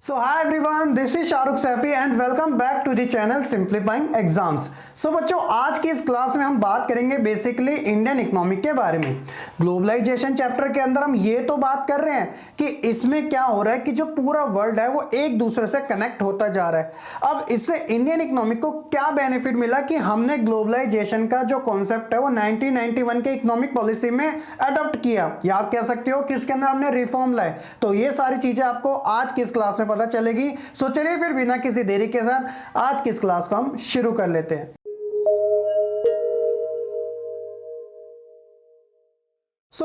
So hi everyone, this is Shahrukh Saifi and welcome back to the channel Simplifying Exams. So बच्चों, आज की इस class में हम बात करेंगे बेसिकली इंडियन इकोनॉमिक के बारे में। ग्लोबलाइजेशन चैप्टर के अंदर हम ये तो बात कर रहे हैं कि इसमें क्या हो रहा है कि जो पूरा वर्ल्ड है वो एक दूसरे से कनेक्ट होता जा रहा है। अब इससे इंडियन इकोनॉमिक को क्या बेनिफिट मिला कि हमने ग्लोबलाइजेशन का जो कॉन्सेप्ट है वो 1991 के इकोनॉमिक पॉलिसी में अडॉप्ट किया, या आप कह सकते हो कि उसके अंदर हमने रिफॉर्म लाए। तो ये सारी चीजें आपको आज की इस क्लास में पता चलेगी। सो चलिए फिर बिना किसी देरी के साथ आज की इस क्लास को हम शुरू कर लेते हैं।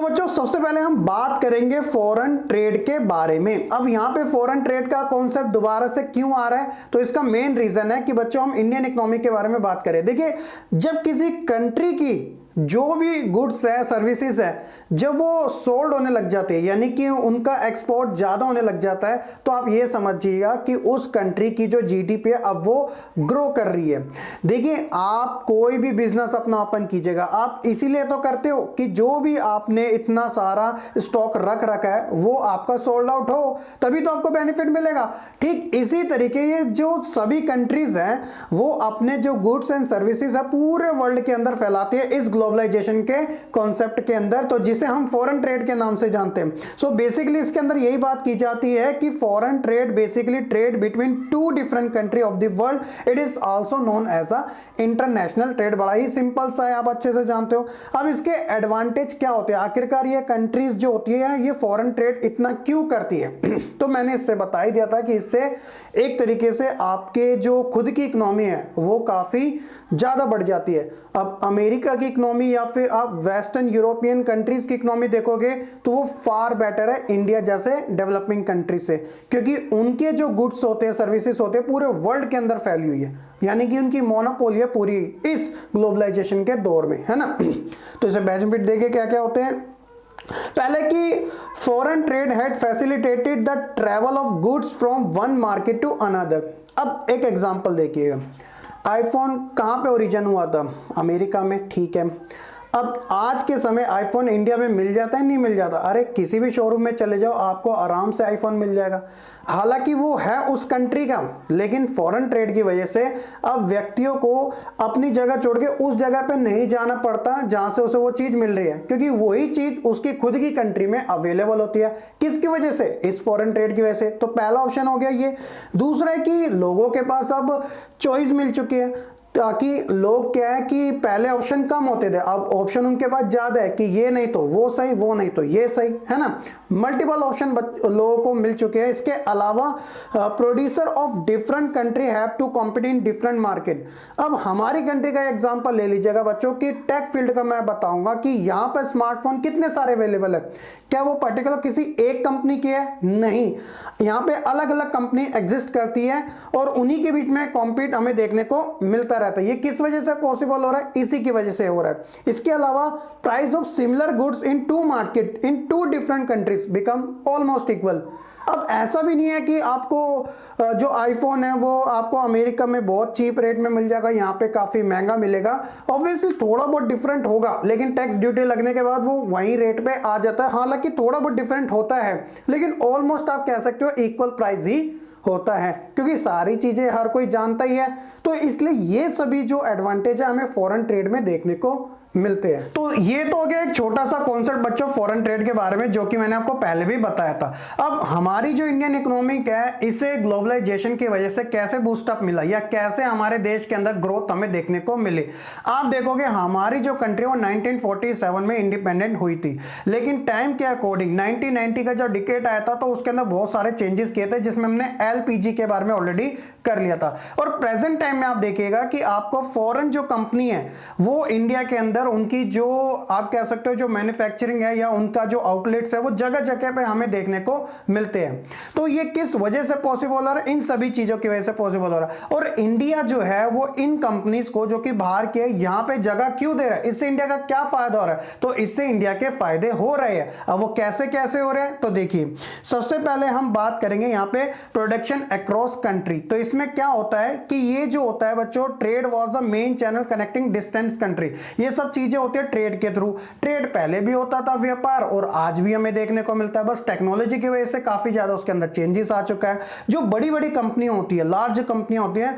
बच्चों, सबसे पहले हम बात करेंगे फॉरेन ट्रेड के बारे में। अब यहाँ पे फॉरेन ट्रेड का कॉन्सेप्ट दोबारा से क्यों आ रहा है, तो इसका मेन रीजन है कि बच्चों हम इंडियन इकोनॉमी के बारे में बात करें। देखिए, जब किसी कंट्री की जो भी गुड्स है, सर्विसेज है, जब वो सोल्ड होने लग जाती है, यानी कि उनका एक्सपोर्ट ज्यादा होने लग जाता है, तो आप ये समझिएगा कि उस कंट्री की जो जीडीपी है अब वो ग्रो कर रही है। देखिए, आप कोई भी बिजनेस अपना ओपन कीजिएगा, आप इसीलिए तो करते हो कि जो भी आपने इतना सारा स्टॉक रख रखा है वो आपका सोल्ड आउट हो, तभी तो आपको बेनिफिट मिलेगा। ठीक इसी तरीके ये जो सभी कंट्रीज हैं वो अपने जो गुड्स एंड सर्विसेज है पूरे वर्ल्ड के अंदर फैलाती है इस ग्लोबलाइजेशन के कॉन्सेप्ट के अंदर, तो जिसे हम फॉरेन ट्रेड के नाम से जानते हैं। सो बेसिकली इसके अंदर यही बात की जाती है कि foreign trade basically trade between two different country of the world, it is also known as a international trade. बड़ा ही सिंपल सा है, आप अच्छे से जानते हो। अब इसके एडवांटेज क्या होते हैं, आखिरकार ये कंट्रीज जो होती है ये फॉरेन ट्रेड इतना क्यों करती है तो मैंने इससे बता ही दिया था कि इससे एक तरीके से आपके जो खुद की इकोनॉमी है वो काफी ज्यादा बढ़ जाती है। अब अमेरिका की इकोनॉमी या फिर आप वेस्टर्न यूरोपियन कंट्रीज की इकोनॉमी देखोगे तो वो फार बेटर है इंडिया जैसे डेवलपिंग कंट्री से, क्योंकि उनके जो गुड्स होते हैं, सर्विसेज होते हैं, पूरे वर्ल्ड के अंदर फैली हुई है, यानी कि उनकी मोनोपोली है पूरी इस ग्लोबलाइजेशन के दौर में, है ना। तो इसे बेनिफिट देखे क्या क्या होते हैं। पहले कि foreign trade had facilitated the travel of goods from one market to another. अब एक एग्जांपल देखिएगा, आईफोन कहाँ पे ओरिजिन हुआ था, अमेरिका में, ठीक है। अब आज के समय आईफोन इंडिया में मिल जाता है, नहीं मिल जाता? अरे किसी भी शोरूम में चले जाओ, आपको आराम से आईफोन मिल जाएगा। हालांकि वो है उस कंट्री का, लेकिन फॉरेन ट्रेड की वजह से अब व्यक्तियों को अपनी जगह छोड़ के उस जगह पे नहीं जाना पड़ता जहां से उसे वो चीज मिल रही है, क्योंकि वही चीज उसकी खुद की कंट्री में अवेलेबल होती है। किसकी वजह से? इस फॉरेन ट्रेड की वजह से। तो पहला ऑप्शन हो गया ये। दूसरा है कि लोगों के पास अब चॉइस मिल चुकी है, ताकि लोग क्या है कि पहले ऑप्शन कम होते थे, अब ऑप्शन उनके पास ज्यादा है कि ये नहीं तो वो सही, वो नहीं तो ये सही, है ना। मल्टीपल ऑप्शन लोगों को मिल चुके हैं। इसके अलावा producer of different country have to compete in different market. अब हमारी कंट्री का एग्जांपल ले लीजिएगा बच्चों की टेक फील्ड का, मैं बताऊंगा कि यहाँ पर स्मार्टफोन कितने सारे अवेलेबल है। क्या वो पर्टिकुलर किसी एक कंपनी की है? नहीं, यहाँ पे अलग अलग कंपनी एग्जिस्ट करती है और उन्हीं के बीच में कॉम्पीट हमें देखने को मिलता रहता है। ये किस वजह से पॉसिबल हो रहा है? इसी की वजह से हो रहा है। इसके अलावा price of similar goods in two market in two different countries become almost equal. अब ऐसा भी नहीं है कि आपको जो आईफोन है वो आपको अमेरिका में बहुत चीप रेट में मिल जाएगा, यहाँ पे काफी महंगा मिलेगा। ऑब्वियसली थोड़ा बहुत डिफरेंट होगा, लेकिन टैक्स ड्यूटी लगने के बाद वो वही रेट पे आ जाता है। हालांकि थोड़ा बहुत डिफरेंट होता है, लेकिन ऑलमोस्ट आप कह सकते हो इक्वल प्राइस ही होता है, क्योंकि सारी चीजें हर कोई जानता ही है। तो इसलिए ये सभी जो एडवांटेज है हमें फॉरेन ट्रेड में देखने को मिलते हैं। तो ये तो हो गया एक छोटा सा कॉन्सेप्ट बच्चों फॉरेन ट्रेड के बारे में, जो कि मैंने आपको पहले भी बताया था। अब हमारी जो इंडियन इकोनॉमिक है, इसे ग्लोबलाइजेशन की वजह से कैसे बूस्टअप मिला या कैसे हमारे देश के अंदर ग्रोथ हमें देखने को मिली। आप देखोगे हमारी जो कंट्री वो 1947 में इंडिपेंडेंट हुई थी, लेकिन टाइम के अकॉर्डिंग 1990 का जो डिकेड आया था तो उसके अंदर बहुत सारे चेंजेस किए थे, जिसमें हमने एलपीजी के बारे में ऑलरेडी कर लिया था। और प्रेजेंट टाइम में आप देखिएगा कि आपको फॉरेन जो कंपनी है वो इंडिया के अंदर उनकी जो आप कह सकते हो जो मैन्युफैक्चरिंग है या उनका जो आउटलेट्स है वो जगह जगह पे हमें देखने को मिलते हैं। तो ये किस वजह से पॉसिबल हो रहा है? इन सभी चीजों की वजह से पॉसिबल हो रहा है। और इंडिया जो है वो इन कंपनीज को जो कि बाहर के यहाँ पे जगह क्यों दे रहा है, इससे इंडिया का क्या फायदा हो रहा है? तो इससे इंडिया के फायदे हो रहे हैं। अब वो कैसे कैसे हो रहे हैं, तो देखिए, सबसे पहले हम बात करेंगे यहाँ पे प्रोडक्शन अक्रॉस कंट्री। तो इसमें क्या होता है कि ये जो होता है बच्चों, trade was the main channel connecting distance country. ये सब चीजें होती है ट्रेड के थ्रू। ट्रेड पहले भी होता था व्यापार, और आज भी हमें देखने को मिलता है, बस टेक्नोलॉजी की वजह से काफी ज्यादा उसके अंदर चेंजेस आ चुका है। जो बड़ी बड़ी कंपनियां होती है, लार्ज कंपनियां होती हैं,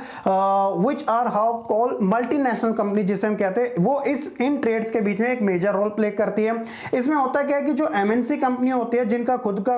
which are how called multinational company जिसे हम कहते हैं, वो इन ट्रेड्स के बीच में एक मेजर रोल प्ले करती है। इसमें होता क्या है कि जो एमएनसी कंपनियां होती है, जिनका खुद का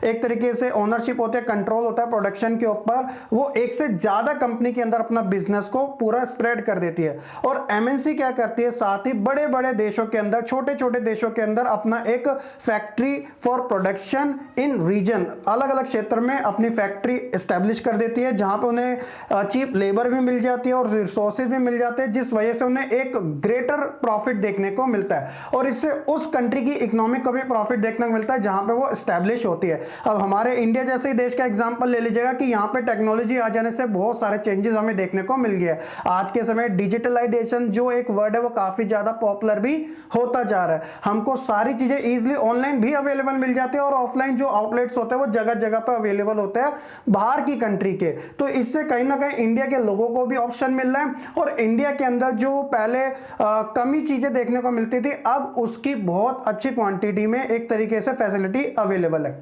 एक तरीके से ओनरशिप होता है, कंट्रोल होता है प्रोडक्शन के ऊपर, वो एक से ज्यादा कंपनी के अंदर अपना बिजनेस को पूरा स्प्रेड कर देती है। और एमएनसी क्या करती है, साथ ही बड़े बड़े देशों के अंदर, छोटे छोटे देशों के अंदर अपना एक factory for production in region, अलग अलग क्षेत्र में अपनी फैक्ट्री एस्टेब्लिश कर देती है, जहां पे उन्हें चीप लेबर भी मिल जाती है और रिसोर्सेज भी मिल जाते हैं, जिस वजह से उन्हें एक ग्रेटर प्रॉफिट देखने को मिलता है। और इससे उस कंट्री की इकोनॉमिक को भी प्रॉफिट देखने को मिलता है जहां पे वो एस्टेब्लिश होती है। अब हमारे इंडिया जैसे ही देश का एग्जांपल ले लीजिएगा कि यहाँ पे टेक्नोलॉजी आ जाने से बहुत सारे चेंजेस हमें देखने को मिल गया है। आज के समय डिजिटलाइजेशन जो एक वर्ड है वो काफी ज्यादा पॉपुलर भी होता जा रहा है। हमको सारी चीजें इजीली ऑनलाइन भी अवेलेबल मिल जाती है, और ऑफलाइन जो आउटलेट्स होते हैं वो जगह जगह पर अवेलेबल होते हैं बाहर की कंट्री के। तो इससे कहीं ना कहीं इंडिया के लोगों को भी ऑप्शन मिल रहा है, और इंडिया के अंदर जो पहले कमी चीजें देखने को मिलती थी, अब उसकी बहुत अच्छी क्वांटिटी में एक तरीके से फैसिलिटी अवेलेबल है।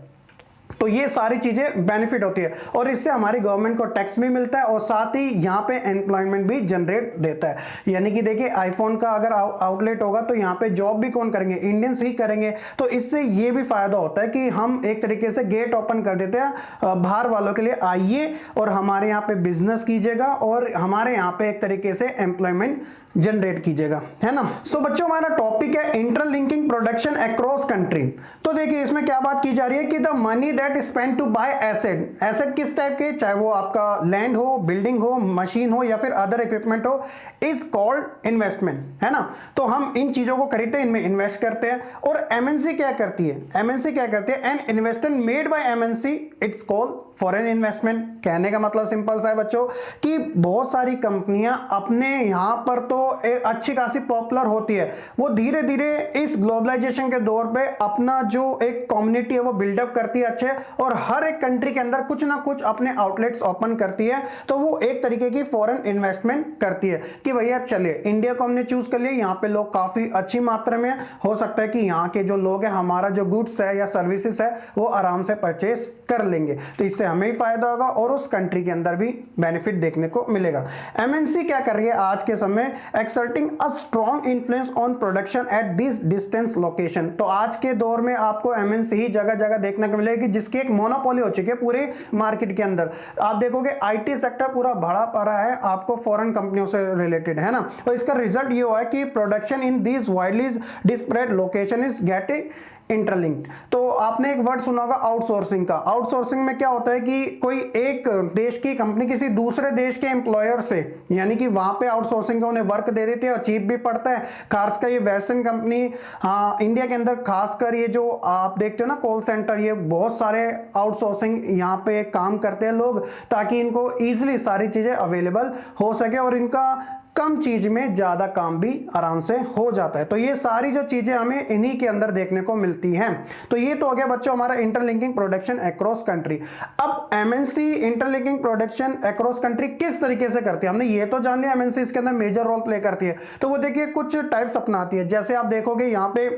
तो ये सारी चीजें बेनिफिट होती है, और इससे हमारी गवर्नमेंट को टैक्स भी मिलता है, और साथ ही यहाँ पे एम्प्लॉयमेंट भी जनरेट देता है। यानी कि देखिए, आईफोन का अगर आउटलेट होगा तो यहाँ पे जॉब भी कौन करेंगे, इंडियंस ही करेंगे। तो इससे ये भी फायदा होता है कि हम एक तरीके से गेट ओपन कर देते हैं बाहर वालों के लिए, आइए और हमारे यहाँ पे बिजनेस कीजिएगा, और हमारे यहाँ पे एक तरीके से एम्प्लॉयमेंट जनरेट कीजिएगा, है ना। सो बच्चों, हमारा टॉपिक है इंटरलिंकिंग प्रोडक्शन अक्रॉस कंट्री। तो देखिए, इसमें क्या बात की जा रही है कि the money that spend to buy asset, asset किस टाइप के, चाहे वो आपका लैंड हो, बिल्डिंग हो, मशीन हो, या फिर अदर इक्विपमेंट हो, इज कॉल्ड इन्वेस्टमेंट, है ना। तो हम इन चीजों को खरीदते हैं, इनमें इन्वेस्ट करते हैं। और एमएनसी क्या करती है, एमएनसी क्या करती है, an investment made by MNC it's called foreign investment. कहने का मतलब सिंपल सा है बच्चों कि बहुत सारी कंपनियां अपने यहां पर तो एक अच्छी खासी पॉपुलर होती है, वो धीरे धीरे इस ग्लोबलाइजेशन के दौर पे अपना जो एक कम्युनिटी है वो बिल्डअप करती है अच्छे, और हर एक कंट्री के अंदर कुछ ना कुछ अपने आउटलेट्स ओपन करती है। तो वो एक तरीके की फॉरेन इन्वेस्टमेंट करती है कि भैया चलिए, इंडिया को हमने चूज कर लिया, यहाँ पे लोग काफी अच्छी मात्रा में, हो सकता है कि यहाँ के जो लोग हैं हमारा जो गुड्स है या सर्विसेज है वो आराम से परचेज कर लेंगे, तो इससे हमें ही फायदा होगा और उस कंट्री के अंदर भी बेनिफिट देखने को मिलेगा। एमएनसी क्या कर रही है आज के समय, exerting a strong influence on production at this distance location. तो आज के दौर में आपको एमएनसी ही जगह जगह देखने को मिलेगी, जिसकी एक मोनोपोली हो चुकी है पूरे मार्केट के अंदर। आप देखोगे आईटी सेक्टर पूरा भरा पड़ा है आपको फॉरेन कंपनियों से रिलेटेड, है ना। और इसका रिजल्ट ये हुआ है कि production in this widely dispread location is getting interlinked. तो आपने एक वर्ड सुना होगा आउटसोर्सिंग का। आउटसोर्सिंग में क्या होता है कि कोई एक देश की कंपनी किसी दूसरे देश के एम्प्लॉयर से, यानी कि वहां पे आउटसोर्सिंग का उन्हें वर्क दे देती है और चीप भी पड़ता है। खासकर ये वेस्टर्न कंपनी, हाँ, इंडिया के अंदर खासकर ये जो आप देखते हो ना कॉल सेंटर, ये बहुत सारे आउटसोर्सिंग यहाँ पे काम करते हैं लोग, ताकि इनको ईजिली सारी चीजें अवेलेबल हो सके और इनका कम चीज में ज्यादा काम भी आराम से हो जाता है। तो ये सारी जो चीजें हमें इन्हीं के अंदर देखने को मिलती हैं। तो ये तो हो गया बच्चों हमारा इंटरलिंकिंग प्रोडक्शन अक्रॉस कंट्री। अब MNC interlinking production across country किस तरीके से करती है, हमने ये तो जान लिया एमएनसी इसके अंदर मेजर रोल प्ले करती है। तो वो देखिए कुछ टाइप्स अपनाती है, जैसे आप देखोगे यहाँ पे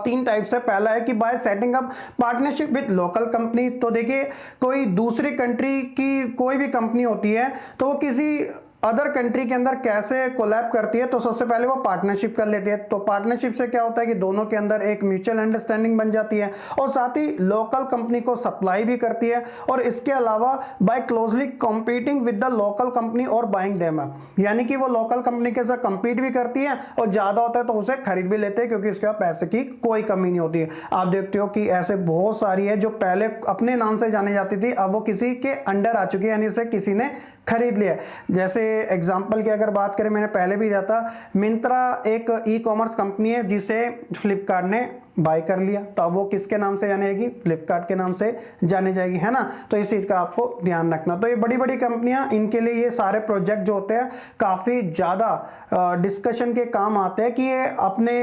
3 टाइप्स है। पहला है कि bye setting up partnership with local company. तो देखिए कोई दूसरी कंट्री की कोई भी कंपनी होती है तो वो किसी अदर कंट्री के अंदर कैसे कोलैब करती है, तो सबसे पहले वो पार्टनरशिप कर लेती है। तो पार्टनरशिप से क्या होता है कि दोनों के अंदर एक म्यूचुअल अंडरस्टैंडिंग बन जाती है और साथ ही लोकल कंपनी को सप्लाई भी करती है। और इसके अलावा by closely competing with the local company और बाइंग देम अप, यानी कि वो लोकल कंपनी के साथ कंपीट भी करती है और ज्यादा होता है तो उसे खरीद भी लेते हैं, क्योंकि उसके पास पैसे की कोई कमी नहीं होती है। आप देखते हो कि ऐसे बहुत सारी है जो पहले अपने नाम से जानी जाती थी, अब वो किसी के अंडर आ चुकी है, यानी उसे किसी ने खरीद लिया। जैसे एग्जांपल की अगर बात करें, मैंने पहले भी दिया था, मिंत्रा एक ई कॉमर्स कंपनी है जिसे फ्लिपकार्ट ने बाय कर लिया तो अब वो किसके नाम से जाने जाएगी, फ्लिपकार्ट के नाम से जाने जाएगी, है ना। तो इस चीज का आपको ध्यान रखना। तो ये बड़ी बड़ी कंपनियां, इनके लिए ये सारे प्रोजेक्ट जो होते हैं काफी ज्यादा डिस्कशन के काम आते हैं कि ये अपने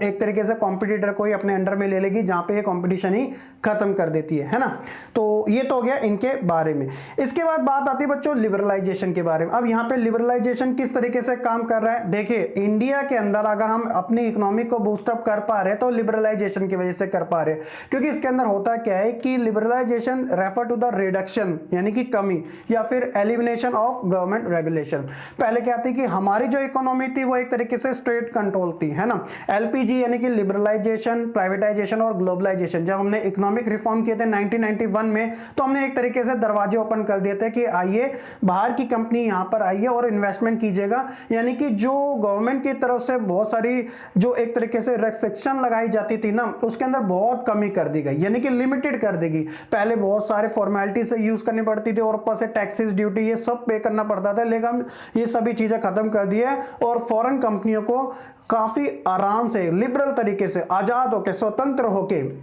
एक तरीके से कॉम्पिटिटर को ही अपने अंडर में ले लेगी, जहां पे ये कंपटीशन ही खत्म कर देती है ना। तो ये तो हो गया इनके बारे में। इसके बाद बात आती है बच्चों लिबरलाइजेशन के बारे में। अब यहाँ पे लिबरलाइजेशन किस तरीके से काम कर रहा है, देखिए इंडिया के अंदर अगर हम अपनी इकोनॉमी को बूस्टअप कर पा रहे हैं तो लिबरलाइजेशन की वजह से कर पा रहे हैं, क्योंकि इसके अंदर होता क्या है कि liberalisation refer to the reduction यानी कि कमी या फिर एलिमिनेशन ऑफ गवर्नमेंट रेगुलेशन। पहले क्या थी कि हमारी जो इकोनॉमी थी वो एक तरीके से स्ट्रेट कंट्रोल थी, है ना। एलपीजी यानी कि लिबरलाइजेशन, प्राइवेटाइजेशन और ग्लोबलाइजेशन, जब हमने इकोनॉमिक रिफॉर्म किए थे 1991 में, तो हमने एक तरीके से दरवाजे ओपन कर दिए थे कि आइए बाहर की कंपनी यहां पर आइए और इन्वेस्टमेंट कीजिएगा। यानी कि जो गवर्नमेंट की तरफ से बहुत सारी जो एक तरीके से रेस्ट्रिक्शन लगाई जाती थी ना, उसके अंदर बहुत कमी कर दी गई, यानी कि लिमिटेड कर देगी। पहले बहुत सारे फॉर्मेलिटी से यूज करनी पड़ती थी और ऊपर से टैक्सेस, ड्यूटी, ये सब पे करना पड़ता था, लेकिन ये सभी चीजें खत्म कर दी है और फॉरेन कंपनियों को काफी आराम से, लिबरल तरीके से, आजाद होकर, स्वतंत्र होकर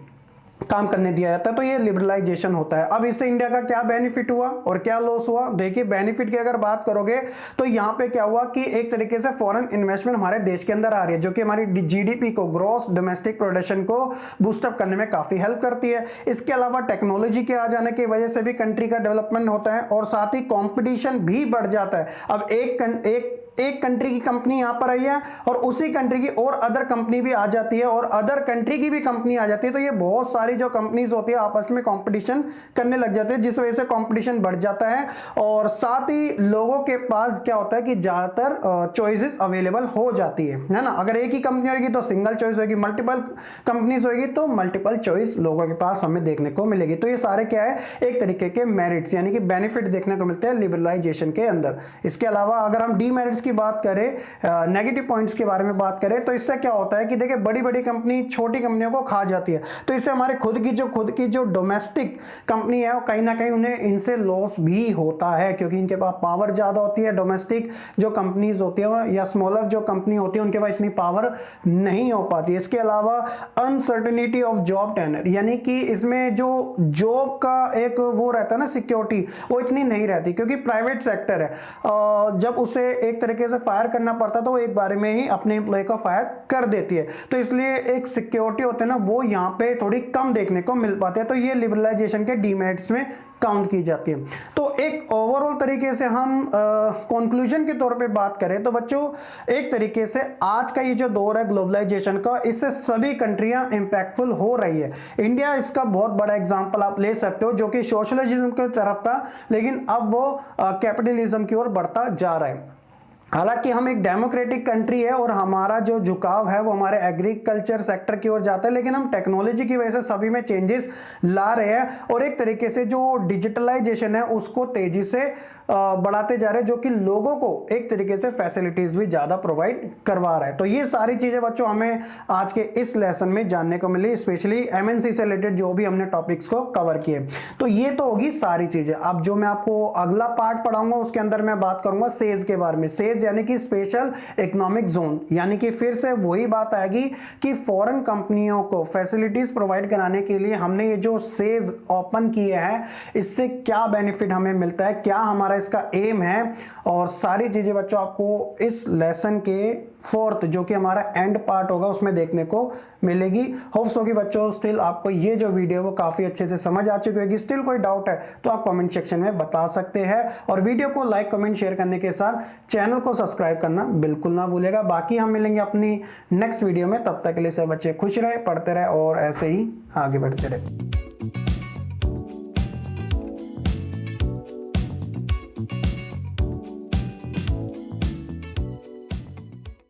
काम करने दिया जाता है। तो ये लिबरलाइजेशन होता है। अब इससे इंडिया का क्या बेनिफिट हुआ और क्या लॉस हुआ, देखिए बेनिफिट की अगर बात करोगे तो यहाँ पे क्या हुआ कि एक तरीके से फॉरेन इन्वेस्टमेंट हमारे देश के अंदर आ रही है, जो कि हमारी जीडीपी को, ग्रॉस डोमेस्टिक प्रोडक्शन को बूस्टअप करने में काफी हेल्प करती है। इसके अलावा टेक्नोलॉजी के आ जाने की वजह से भी कंट्री का डेवलपमेंट होता है और साथ ही कॉम्पिटिशन भी बढ़ जाता है। अब एक कंट्री की कंपनी यहां पर आई है और उसी कंट्री की और अदर कंपनी भी आ जाती है और अदर कंट्री की भी कंपनी आ जाती है, तो ये बहुत सारी जो कंपनीज होती है आपस में कंपटीशन करने लग जाते हैं, जिस वजह से कंपटीशन बढ़ जाता है और साथ ही लोगों के पास क्या होता है कि ज्यादातर चॉइसेस अवेलेबल हो जाती है ना। अगर एक ही कंपनी होगी तो सिंगल चॉइस होगी, मल्टीपल कंपनीज होगी तो मल्टीपल चॉइस लोगों के पास हमें देखने को मिलेगी। तो ये सारे क्या है, एक तरीके के मेरिट्स यानी कि बेनिफिट देखने को मिलते हैं लिबरलाइजेशन के अंदर। इसके अलावा अगर हम डीमेरिट्स की बात करें, नेगेटिव पॉइंट्स के बारे में बात करें, तो इससे क्या होता है कि देखिए बड़ी बड़ी कंपनी छोटी कंपनियों को खा जाती है, तो इससे हमारे खुद की जो डोमेस्टिक कंपनी है वो कहीं ना कहीं उन्हें इनसे लॉस भी होता है, क्योंकि इनके पास पावर ज्यादा होती है। डोमेस्टिक जो कंपनीज होती है या स्मॉलर जो कंपनी होती है उनके पास इतनी पावर नहीं हो पाती। इसके अलावा अनसर्टेनिटी ऑफ जॉब टेनर, यानी कि इसमें जो जॉब का एक वो रहता है ना, सिक्योरिटी, वो इतनी नहीं रहती, क्योंकि प्राइवेट सेक्टर है। जब उसे एक तरीके से फायर करना पड़ता तो एक बारे में ही अपने एम्प्लॉय को फायर कर देती है, तो इसलिए एक सिक्योरिटी होते हैं ना, वो यहाँ पे थोड़ी कम देखने को मिल पाते हैं। तो ये लिबरलाइजेशन के डीमेरिट्स में काउंट की जाती है। तो एक ओवरऑल तरीके से हम कंक्लूजन के तौर पे बात करें तो बच्चों एक तरीके से आज का ये जो दौर है ग्लोबलाइजेशन का, इससे सभी कंट्रियां इंपैक्टफुल हो रही है। इंडिया इसका बहुत बड़ा एग्जांपल आप ले सकते हो, जो कि सोशलिज्म की तरफ था लेकिन अब वो कैपिटलिज्म की ओर बढ़ता जा रहा है। हालांकि हम एक डेमोक्रेटिक कंट्री है और हमारा जो झुकाव है वो हमारे एग्रीकल्चर सेक्टर की ओर जाता है, लेकिन हम टेक्नोलॉजी की वजह से सभी में चेंजेस ला रहे हैं और एक तरीके से जो डिजिटलाइजेशन है उसको तेजी से बढ़ाते जा रहे हैं, जो कि लोगों को एक तरीके से फैसिलिटीज भी ज्यादा प्रोवाइड करवा रहा है। तो ये सारी चीजें बच्चों हमें आज के इस लेसन में जानने को मिली, स्पेशली एमएनसी से रिलेटेड जो भी हमने टॉपिक्स को कवर किए। तो ये तो होगी सारी चीजें। अब जो मैं आपको अगला पार्ट पढ़ाऊंगा उसके अंदर मैं बात करूंगा सेज के बारे में। सेज यानी कि स्पेशल इकोनॉमिक जोन, यानी कि फिर से वही बात आएगी कि फॉरेन कंपनियों को फैसिलिटीज प्रोवाइड कराने के लिए हमने ये जो सेज ओपन किए हैं इससे क्या बेनिफिट हमें मिलता है, क्या हमारा इसका एम है, और सारी चीजें बच्चों आपको इस लेसन के फोर्थ जो कि हमारा एंड पार्ट होगा उसमें देखने को मिलेगी। होप्स होगी बच्चों स्टिल आपको ये जो वीडियो वो काफी अच्छे से समझ आ चुकी होगी। स्टिल कोई डाउट है तो आप कमेंट सेक्शन में बता सकते हैं और वीडियो को लाइक कमेंट शेयर करने के साथ चैनल को सब्सक्राइब करना बिल्कुल ना भूलेगा। बाकी हम मिलेंगे अपनी नेक्स्ट वीडियो में, तब तक के लिए सब बच्चे खुश रहे, पढ़ते रहे और ऐसे ही आगे बढ़ते रहे।